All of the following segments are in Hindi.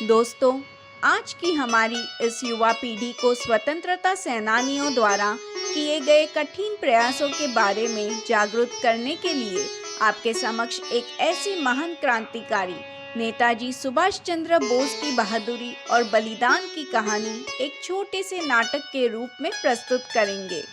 दोस्तों, आज की हमारी इस युवा पीढ़ी को स्वतंत्रता सेनानियों द्वारा किए गए कठिन प्रयासों के बारे में जागरूक करने के लिए आपके समक्ष एक ऐसे महान क्रांतिकारी नेताजी सुभाष चंद्र बोस की बहादुरी और बलिदान की कहानी एक छोटे से नाटक के रूप में प्रस्तुत करेंगे।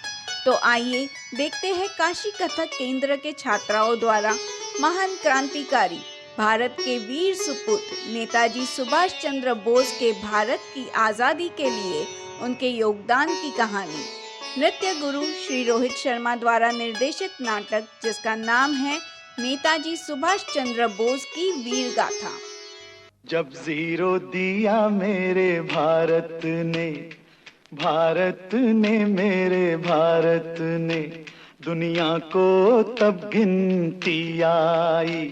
तो आइए देखते हैं काशी कथक केंद्र के छात्राओं द्वारा महान क्रांतिकारी भारत के वीर सुपुत्र नेताजी सुभाष चंद्र बोस के भारत की आज़ादी के लिए उनके योगदान की कहानी। नृत्य गुरु श्री रोहित शर्मा द्वारा निर्देशित नाटक जिसका नाम है नेताजी सुभाष चंद्र बोस की वीर गाथा। जब जीरो दिया मेरे भारत ने मेरे भारत ने दुनिया को तब गिनती आई।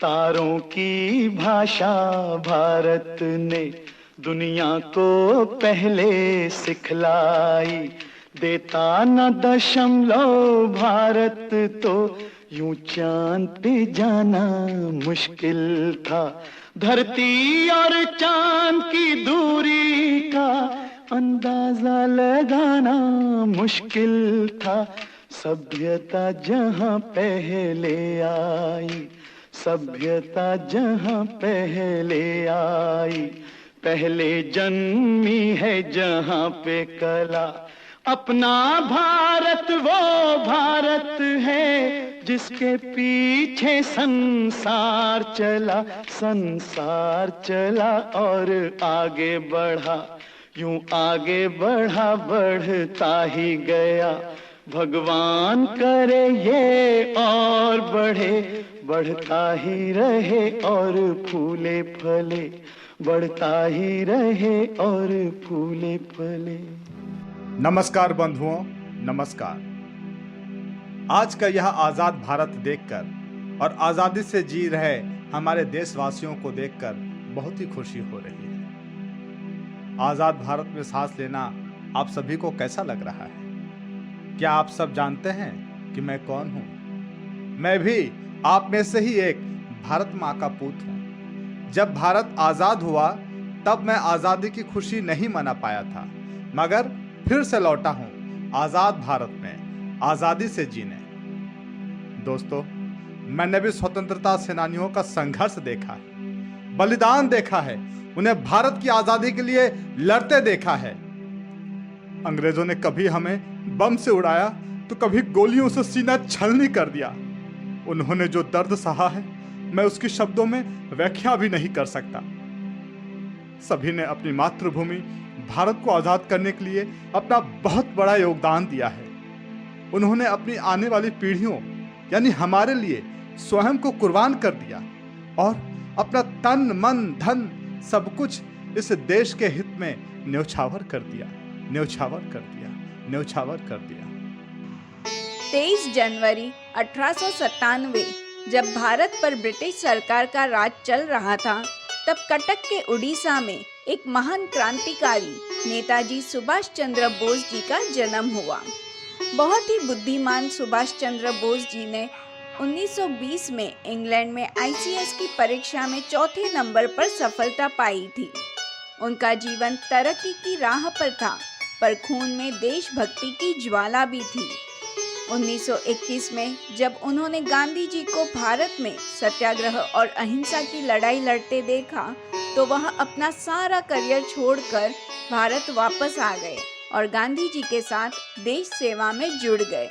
तारों की भाषा भारत ने दुनिया को पहले सिखलाई। देता न दशमलव भारत तो यूं चांद पे जाना मुश्किल था। धरती और चांद की दूरी का अंदाजा लगाना मुश्किल था। सभ्यता जहां पहले आई, सभ्यता जहां पहले आई, पहले जन्मी है जहां पे कला। अपना भारत वो भारत है जिसके पीछे संसार चला, संसार चला और आगे बढ़ा। यूं आगे बढ़ा बढ़ता ही गया। भगवान करे ये और बढ़े, बढ़ता ही रहे और फूले फले, बढ़ता ही रहे और फूले फले। नमस्कार बंधुओं, नमस्कार। आज का यह आज़ाद भारत देखकर और आज़ादी से जी रहे हमारे देशवासियों को देखकर बहुत ही खुशी हो रही है। आज़ाद भारत में सांस लेना आप सभी को कैसा लग रहा है? क्या आप सब जानते हैं कि मैं कौन हूँ? मैं भी आप में से ही एक भारत माँ का पूत हूँ। जब भारत आज़ाद हुआ तब मैं आज़ादी की खुशी नहीं मना पाया था, मगर फिर से लौटा हूँ आज़ाद भारत में आज़ादी से जीने। दोस्तों, मैंने भी स्वतंत्रता सेनानियों का संघर्ष देखा है, बलिदान देखा है, उन्हें भारत की आज़ादी के लिए लड़ते देखा है। अंग्रेजों ने कभी हमें बम से उड़ाया तो कभी गोलियों से सीना छलनी कर दिया। उन्होंने जो दर्द सहा है मैं उसकी शब्दों में व्याख्या भी नहीं कर सकता। सभी ने अपनी मातृभूमि भारत को आज़ाद करने के लिए अपना बहुत बड़ा योगदान दिया है। उन्होंने अपनी आने वाली पीढ़ियों यानी हमारे लिए स्वयं को कुर्बान कर दिया और अपना तन मन धन सब कुछ इस देश के हित में न्यौछावर कर दिया, न्यौछावर कर दिया, न्यौछावर कर दिया। 23 जनवरी 1897 जब भारत पर ब्रिटिश सरकार का राज चल रहा था, तब कटक के उड़ीसा में एक महान क्रांतिकारी नेताजी सुभाष चंद्र बोस जी का जन्म हुआ। बहुत ही बुद्धिमान सुभाष चंद्र बोस जी ने 1920 में इंग्लैंड में ICS की परीक्षा में चौथे नंबर पर सफलता पाई थी। उनका जीवन तरक्की की राह पर था, पर खून में देशभक्ति की ज्वाला भी थी। 1921 में जब उन्होंने गांधी जी को भारत में सत्याग्रह और अहिंसा की लड़ाई लड़ते देखा, तो वह अपना सारा करियर छोड़कर भारत वापस आ गए और गांधी जी के साथ देश सेवा में जुड़ गए।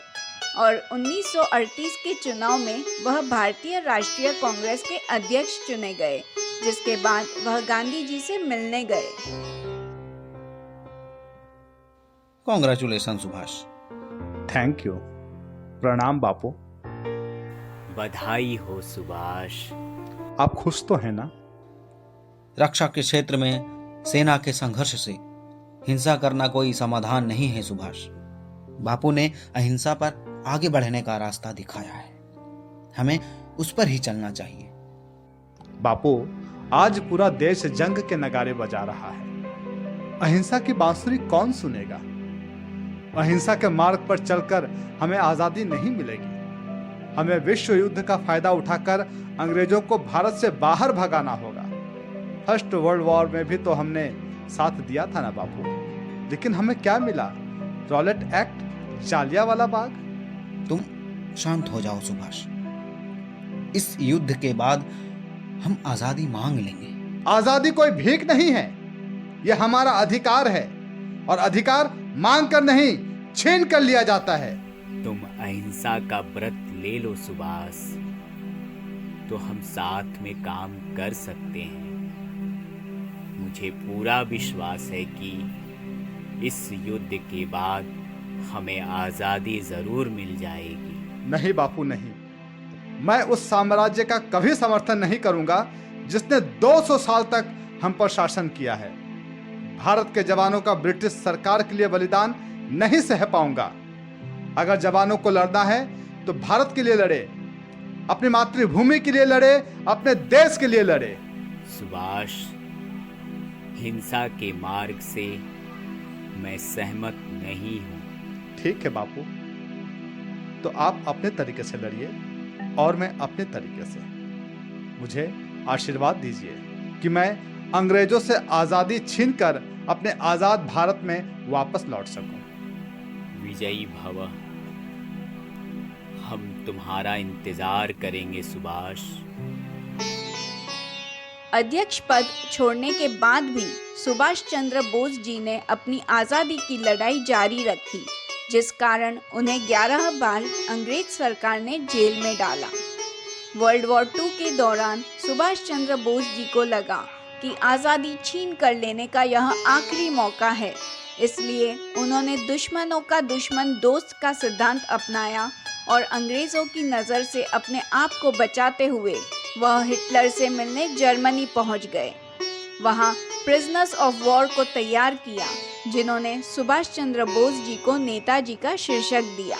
और 1938 के चुनाव में वह भारतीय राष्ट्रीय कांग्रेस के अध्यक्ष चुने गए, जिसके बाद वह गांधी जी से मिलने गए। कांग्रेचुलेशन सुभाष। Thank you. प्रणाम बापू। बधाई हो सुभाष। आप खुश तो हैं ना? रक्षा के क्षेत्र में सेना के संघर्ष से हिंसा करना कोई समाधान नहीं है सुभाष। बापू ने अहिंसा पर आगे बढ़ने का रास्ता दिखाया है, हमें उस पर ही चलना चाहिए। बापू, आज पूरा देश जंग के नगारे बजा रहा है। अहिंसा की बांसुरी कौन सुनेगा? अहिंसा के मार्ग पर चलकर हमें आजादी नहीं मिलेगी। हमें विश्व युद्ध का फायदा उठाकर अंग्रेजों को भारत से बाहर भगाना होगा। फर्स्ट वर्ल्ड वॉर में भी तो हमने साथ दिया था ना बापू, लेकिन हमें क्या मिला? Rowlatt act, Jallianwala Bagh. तुम शांत हो जाओ सुभाष। इस युद्ध के बाद हम आजादी मांग लेंगे। आजादी कोई भीख नहीं है, यह हमारा अधिकार है, और अधिकार मांग कर नहीं, छीन कर लिया जाता है। तुम अहिंसा का व्रत ले लो सुभाष, तो हम साथ में काम कर सकते हैं। मुझे पूरा विश्वास है कि इस युद्ध के बाद हमें आजादी जरूर मिल जाएगी। नहीं बापू नहीं, मैं उस साम्राज्य का कभी समर्थन नहीं करूंगा जिसने 200 साल तक हम पर शासन किया है। भारत के जवानों का ब्रिटिश सरकार के लिए बलिदान नहीं सह पाऊंगा। अगर जवानों को लड़ना है तो भारत के लिए लड़े, अपनी मातृभूमि के लिए लड़े, अपने देश के लिए लड़े। सुभाष, हिंसा के मार्ग से मैं सहमत नहीं हूं। ठीक है बापू, तो आप अपने तरीके से लड़िए और मैं अपने तरीके से। मुझे आशीर्वाद दीजिए कि मैं अंग्रेजों से आजादी छीनकर अपने आजाद भारत में वापस लौट सकूं। विजयी भव। हम तुम्हारा इंतजार करेंगे सुभाष। अध्यक्ष पद छोड़ने के बाद भी सुभाष चंद्र बोस जी ने अपनी आज़ादी की लड़ाई जारी रखी, जिस कारण उन्हें 11 बार अंग्रेज सरकार ने जेल में डाला। वर्ल्ड वॉर 2 के दौरान सुभाष चंद्र बोस जी को लगा कि आज़ादी छीन कर लेने का यह आखिरी मौका है, इसलिए उन्होंने दुश्मनों का दुश्मन दोस्त का सिद्धांत अपनाया और अंग्रेज़ों की नज़र से अपने आप को बचाते हुए वह हिटलर से मिलने जर्मनी पहुंच गए। वहां प्रिजनर्स ऑफ वॉर को तैयार किया, जिन्होंने सुभाष चंद्र बोस जी को नेताजी का शीर्षक दिया।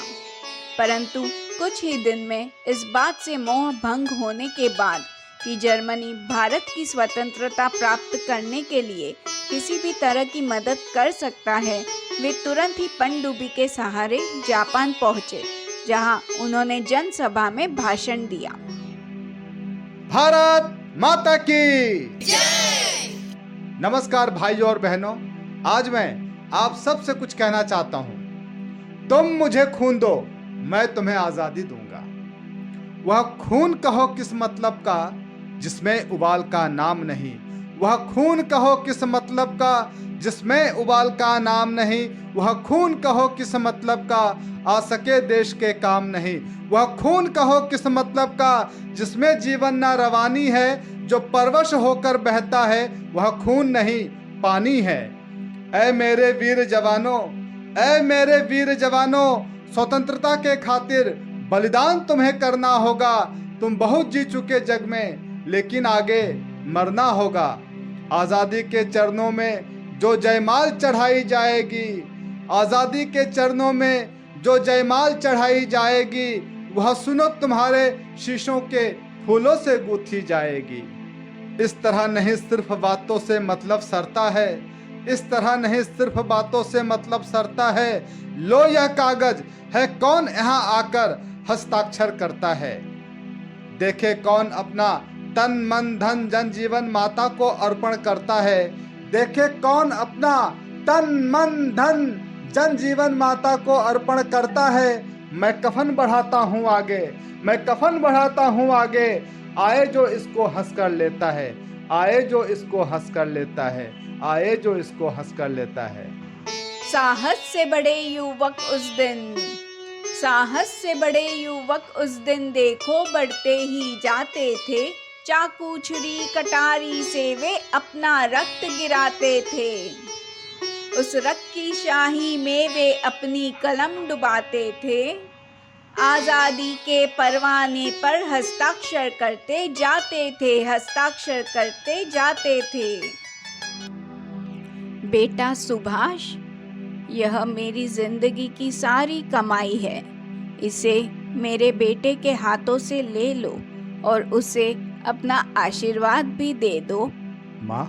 परंतु कुछ ही दिन में इस बात से मोह भंग होने के बाद कि जर्मनी भारत की स्वतंत्रता प्राप्त करने के लिए किसी भी तरह की मदद कर सकता है, वे तुरंत ही पनडुब्बी के सहारे जापान पहुंचे, जहां उन्होंने जनसभा में भाषण दिया। भारत माता की नमस्कार भाइयों और बहनों, आज मैं आप सबसे कुछ कहना चाहता हूं। तुम मुझे खून दो, मैं तुम्हें आजादी दूंगा। वह खून कहो किस मतलब का जिसमें उबाल का नाम नहीं, वह खून कहो किस मतलब का जिसमें उबाल का नाम नहीं, वह खून कहो किस मतलब का आ सके देश के काम नहीं, वह खून कहो किस मतलब का जिसमें जीवन ना रवानी है, जो परवश होकर बहता है वह खून नहीं पानी है। ऐ मेरे वीर जवानों, ऐ मेरे वीर जवानों, स्वतंत्रता के खातिर बलिदान तुम्हें करना होगा। तुम बहुत जी चुके जग में, लेकिन आगे मरना होगा। आज़ादी के चरणों में जो जयमाल चढ़ाई जाएगी, आज़ादी के चरणों में जो जयमाल चढ़ाई जाएगी, वह सुनो तुम्हारे शीशों के फूलों से गूंथी जाएगी। इस तरह नहीं सिर्फ बातों से मतलब सरता है, इस तरह नहीं सिर्फ बातों से मतलब सरता है। लो यह कागज है, कौन यहाँ आकर हस्ताक्षर करता है। देखे कौन अपना तन मन धन जन जीवन माता को अर्पण करता है। देखे कौन अपना तन मन धन जन जीवन माता को अर्पण करता है। मैं कफन बढ़ाता हूँ आगे, मैं कफन बढ़ाता हूँ आगे। आए जो इसको हंस कर लेता है, आए जो इसको हंस कर लेता है, आए जो इसको हंस कर लेता है। साहस से बड़े युवक उस दिन, साहस से बड़े युवक उस दिन देखो बढ़ते ही जाते थे। चाकू छुरी कटारी से वे अपना रक्त गिराते थे। उस रक्त की शाही में वे अपनी कलम डुबाते थे। आज़ादी के परवाने पर हस्ताक्षर करते जाते थे, हस्ताक्षर करते जाते थे। बेटा सुभाष, यह मेरी जिंदगी की सारी कमाई है। इसे मेरे बेटे के हाथों से ले लो और उसे अपना आशीर्वाद भी दे दो। माँ,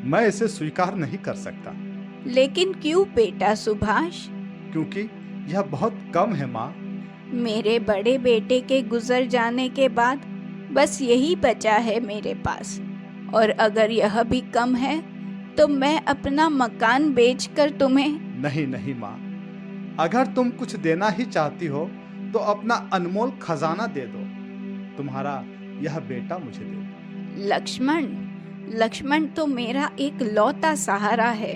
मैं इसे स्वीकार नहीं कर सकता। लेकिन क्यों बेटा सुभाष? क्योंकि यह बहुत कम है माँ। मेरे बड़े बेटे के गुजर जाने के बाद बस यही बचा है मेरे पास। और अगर यह भी कम है तो मैं अपना मकान बेचकर तुम्हें। नहीं नहीं माँ, अगर तुम कुछ देना ही चाहती हो तो अपना अनमोल खजाना दे दो। तुम्हारा यह बेटा मुझे दे दो। लक्ष्मण तो मेरा एक लौता सहारा है।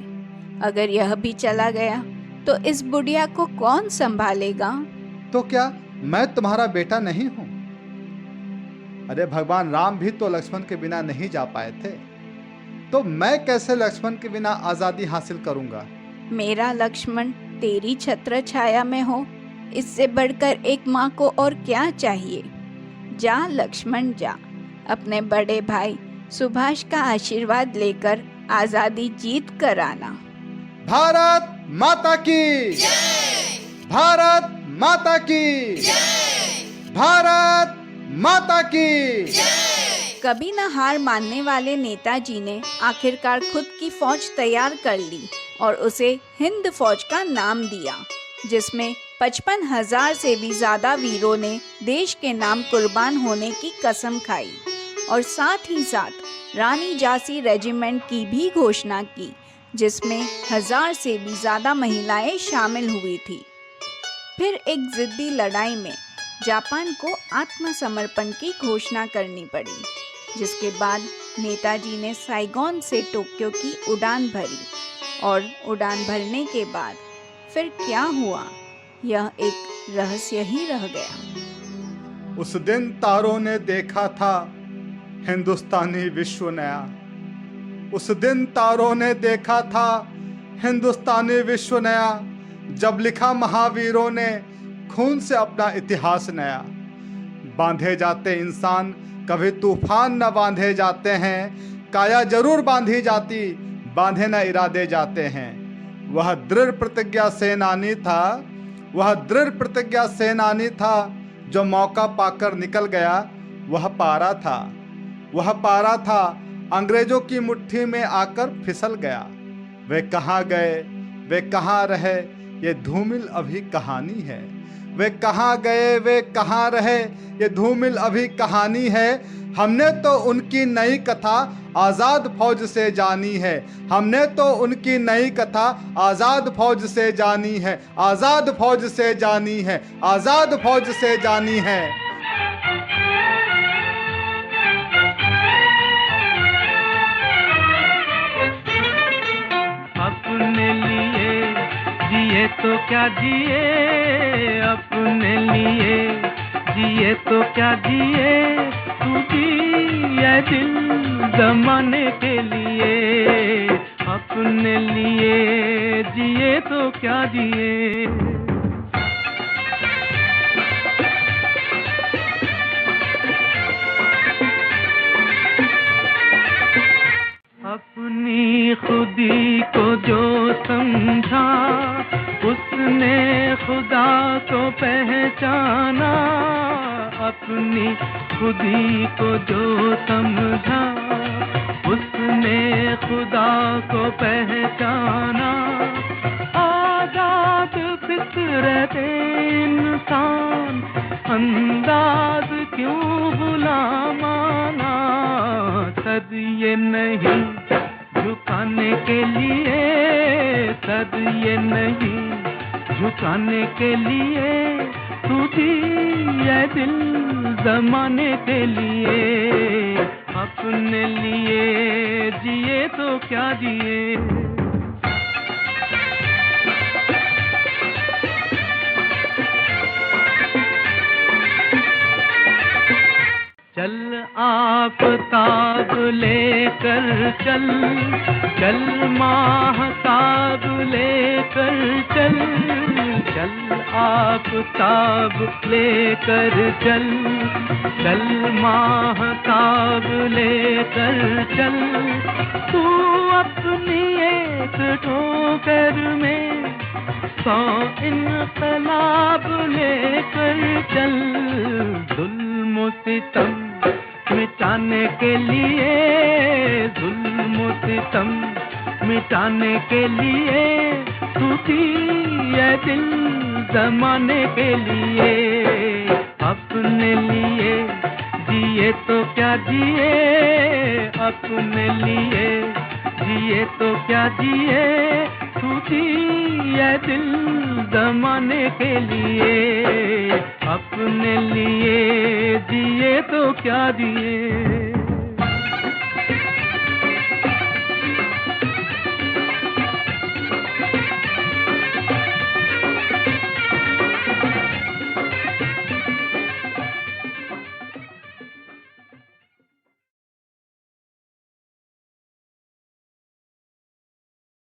अगर यह भी चला गया तो इस बुढ़िया को कौन संभालेगा? तो क्या मैं तुम्हारा बेटा नहीं हूँ? अरे भगवान राम भी तो लक्ष्मण के बिना नहीं जा पाए थे, तो मैं कैसे लक्ष्मण के बिना आजादी हासिल करूंगा? मेरा लक्ष्मण तेरी छत्र छाया में हो, इससे बढ़कर एक माँ को और क्या चाहिए। जा लक्ष्मण जा, अपने बड़े भाई सुभाष का आशीर्वाद लेकर आजादी जीत कर आना। भारत माता की भारत माता की भारत माता की। कभी न हार मानने वाले नेताजी ने आखिरकार खुद की फौज तैयार कर ली और उसे हिंद फौज का नाम दिया, जिसमें 55,000 से भी ज्यादा वीरों ने देश के नाम कुर्बान होने की कसम खाई और साथ ही साथ रानी झांसी रेजिमेंट की भी घोषणा की, जिसमें 1000 से भी ज्यादा महिलाएं शामिल हुई थी। फिर एक जिद्दी लड़ाई में जापान को आत्मसमर्पण की घोषणा करनी पड़ी, जिसके बाद नेताजी ने साइगोन से टोक्यो की उड़ान भरी और उड़ान भरने के बाद फिर क्या हुआ, यह एक रहस्य ही रह गया। उस दिन तारों ने देखा था हिंदुस्तानी विश्व नया। उस दिन तारों ने देखा था हिंदुस्तानी विश्व नया, जब लिखा महावीरों ने खून से अपना इतिहास नया। बांधे जाते इंसान कभी तूफान न बांधे जाते हैं, काया जरूर बांधी जाती, बांधे न इरादे जाते हैं। वह दृढ़ प्रतिज्ञा सेनानी था, वह दृढ़ प्रतिज्ञा सेनानी था, जो मौका पाकर निकल गया वह पारा था। वह पारा था अंग्रेजों की मुट्ठी में आकर फिसल गया। वे कहाँ गए, वे कहाँ रहे, ये धूमिल अभी कहानी है। वे कहाँ गए, वे कहाँ रहे, ये धूमिल अभी कहानी है। हमने तो उनकी नई कथा आज़ाद फौज से जानी है। हमने तो उनकी नई कथा आज़ाद फौज से जानी है। आज़ाद फौज से जानी है। आज़ाद फौज से जानी है। अपने लिए जिए तो क्या जिए, अपने लिए जिए तो क्या जिए, तू जिए दिल जमाने के लिए। अपने लिए जिए तो क्या जिए। अपनी खुदी को जो समझा, उसने खुदा को पहचाना। अपनी खुदी को जो समझा, उसने खुदा को पहचाना। आजाद फितरत इंसान, अंदाज क्यों गुलामाना। सद ये नहीं झुकाने के लिए, सद ये नहीं झुकाने के लिए, तू जिए दिल जमाने के लिए। अपने लिए जिए तो क्या जिए। चल आफताब लेकर चल, चल माहताब लेकर चल, चल आफताब लेकर चल, चल माहताब लेकर चल। तू अपनी एक ठोकर में 100 इनकलाब लेकर चल। जुल्म सितम मिटाने के लिए, जुल्म सितम मिटाने के लिए, तू जिए दिल जमाने के लिए। अपने लिए जिए तो क्या जिए अपने लिए, जिए तो क्या जिए तू जिए दिल जमाने के लिए, अपने लिए जिए तो क्या जिए।